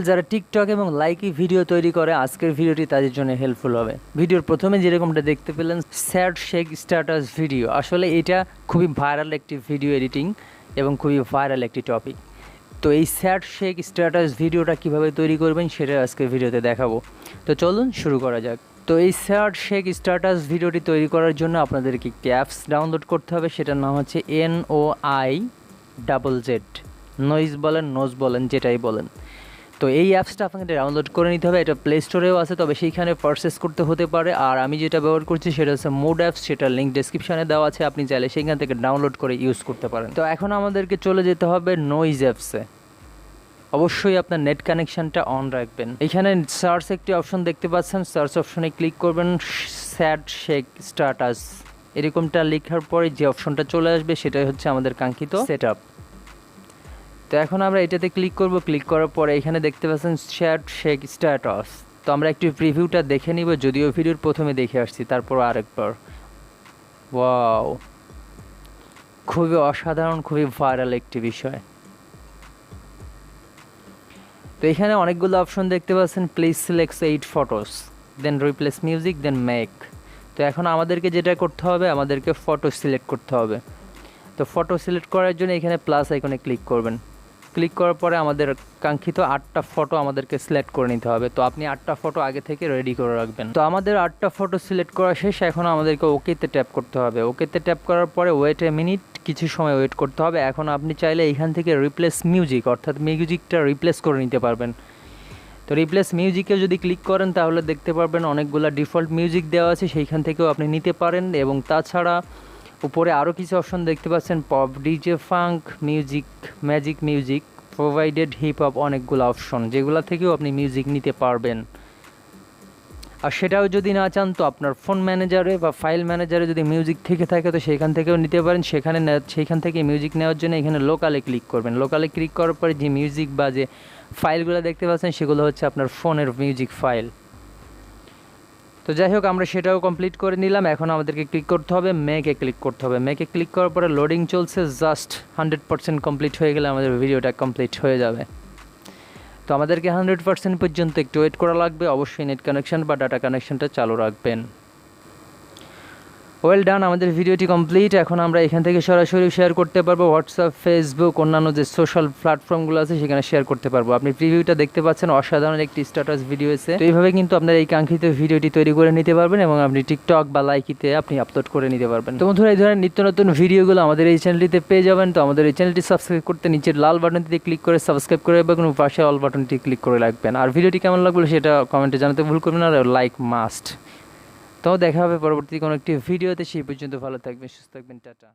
যারা টিকটক এবং Likee video তৈরি করে আজকের ভিডিওটি তাদের জন্য হেল্পফুল হবে। ভিডিওর প্রথমে যেরকমটা দেখতে পেলেন স্যাড শেক স্ট্যাটাস ভিডিও, আসলে এটা খুবই ভাইরাল একটি ভিডিও এডিটিং এবং খুবই ভাইরাল একটি টপিক। তো এই স্যাড শেক স্ট্যাটাস ভিডিওটা কিভাবে তৈরি করবেন সেটা আজকের ভিডিওতে দেখাবো। তো চলুন শুরু করা যাক। তো এই স্যাড শেক স্ট্যাটাস ভিডিওটি তৈরি করার জন্য আপনাদেরকে একটি অ্যাপস ডাউনলোড করতে হবে, সেটার নাম হচ্ছে NOIZZ, নয়েজ বলেন নোজ বলেন যেটাই বলেন। তো এই অ্যাপসটা আপনাকে ডাউনলোড করে নিতে হবে। এটা প্লে স্টোরেও আছে, তবে সেইখানে পারচেস করতে হতে পারে। আর আমি যেটা ব্যবহার করছি সেটা হচ্ছে মোড অ্যাপস, সেটার লিঙ্ক ডেসক্রিপশানে দেওয়া আছে, আপনি চাইলে সেইখান থেকে ডাউনলোড করে ইউজ করতে পারেন। তো এখন আমাদেরকে চলে যেতে হবে নয়েজ অ্যাপসে। অবশ্যই আপনার নেট কানেকশানটা অন রাখবেন। এখানে সার্চ একটি অপশন দেখতে পাচ্ছেন, সার্চ অপশনে ক্লিক করবেন স্যাড শেক স্ট্যাটাস, এরকমটা লেখার পরে যে অপশনটা চলে আসবে সেটাই হচ্ছে আমাদের কাঙ্ক্ষিত সেট আপ। তো এখন আমরা এটাতে ক্লিক করব। ক্লিক করার পরে এখানে দেখতে পাচ্ছেন স্যাড শেক স্ট্যাটাস। তো আমরা একটু প্রিভিউটা দেখে নিব, যদিও ভিডিওর প্রথমে দেখে আসছি, তারপর আরেকবার। ওয়াও, খুবই অসাধারণ, খুবই ভাইরাল একটি বিষয়। তো এখানে অনেকগুলো অপশন দেখতে পাচ্ছেন, please select 8 photos, then replace music, then make. তো এখন আমাদেরকে যেটা করতে হবে, আমাদেরকে ফটো সিলেক্ট করতে হবে। তো ফটো সিলেক্ট করার জন্য এখানে প্লাস আইকনে ক্লিক করবেন। ক্লিক করার পরে আমাদের কাঙ্ক্ষিত 8টা ফটো আমাদেরকে সিলেক্ট করে নিতে হবে। তো আপনি 8টা ফটো আগে থেকে রেডি করে রাখবেন। তো আমাদের 8টা ফটো সিলেক্ট করা শেষ, এখন আমাদেরকে ওকেতে ট্যাপ করতে হবে। ওকেতে ট্যাপ করার পরে ওয়েট এ মিনিট, কিছু সময় ওয়েট করতে হবে। এখন আপনি চাইলে এইখান থেকে রিপ্লেস মিউজিক, অর্থাৎ মিউজিকটা রিপ্লেস করে নিতে পারবেন। তো রিপ্লেস মিউজিকে যদি ক্লিক করেন তাহলে দেখতে পারবেন অনেকগুলো ডিফল্ট মিউজিক দেওয়া আছে, সেইখান থেকেও আপনি নিতে পারেন। এবং তাছাড়া উপরে আরও কিছু অপশন দেখতে পাচ্ছেন, pop, DJ, funk, music, magic music, provided, hip hop, অনেকগুলো অপশন, যেগুলো থেকেও আপনি মিউজিক নিতে পারবেন। আর সেটাও যদি না চান তো আপনার ফোন ম্যানেজারে বা ফাইল ম্যানেজারে যদি মিউজিক থেকে থাকে তো সেখান থেকেও নিতে পারেন। সেইখান থেকে মিউজিক নেওয়ার জন্য এখানে লোকালে ক্লিক করবেন। লোকালে ক্লিক করার পরে যে মিউজিক বা যে ফাইলগুলো দেখতে পাচ্ছেন সেগুলো হচ্ছে আপনার ফোনের মিউজিক ফাইল। তো যাই হোক, আমরা সেটাও কমপ্লিট করে নিলাম। এখন আমাদেরকে ক্লিক করতে হবে, মেকে ক্লিক করতে হবে। মেকে ক্লিক করার পরে লোডিং চলছে, জাস্ট 100% কমপ্লিট হয়ে গেলে আমাদের ভিডিওটা কমপ্লিট হয়ে যাবে। তো আমাদেরকে 100% পর্যন্ত একটু ওয়েট করা লাগবে। অবশ্যই নেট কানেকশান বা ডাটা কানেকশানটা চালু রাখবেন। ওয়েল ডান, আমাদের ভিডিওটি কমপ্লিট। এখন আমরা এখান থেকে সরাসরি শেয়ার করতে পারবো হোয়াটসঅ্যাপ, ফেসবুক, অন্যান্য যে সোশ্যাল প্ল্যাটফর্মগুলো আছে সেখানে শেয়ার করতে পারবো। আপনি প্রিভিউটা দেখতে পাচ্ছেন, অসাধারণ একটি স্ট্যাটাস ভিডিও এসে। তো এইভাবে কিন্তু আপনার এই কাঙ্ক্ষিত ভিডিওটি তৈরি করে নিতে পারবেন এবং আপনি টিকটক বা লাইকিতে আপনি আপলোড করে নিতে পারবেন। তো বন্ধুরা, এই ধরনের নিত্য নতুন ভিডিওগুলো আমাদের এই চ্যানেলটিতে পেয়ে যাবেন। তো আমাদের এই চ্যানেলটি সাবস্ক্রাইব করতে নিচের লাল বাটনটিতে ক্লিক করে সাবস্ক্রাইব করে রাখবেন এবং পাশে অল বাটনটি ক্লিক করে রাখবেন। আর ভিডিওটি কেমন লাগলো সেটা কমেন্টে জানাতে ভুল করবেন, আর লাইক মাস্ট। তো দেখা হবে পরবর্তী কোনো একটি ভিডিওতে। সেই পর্যন্ত ভালো থাকবেন, সুস্থ থাকবেন, টাটা।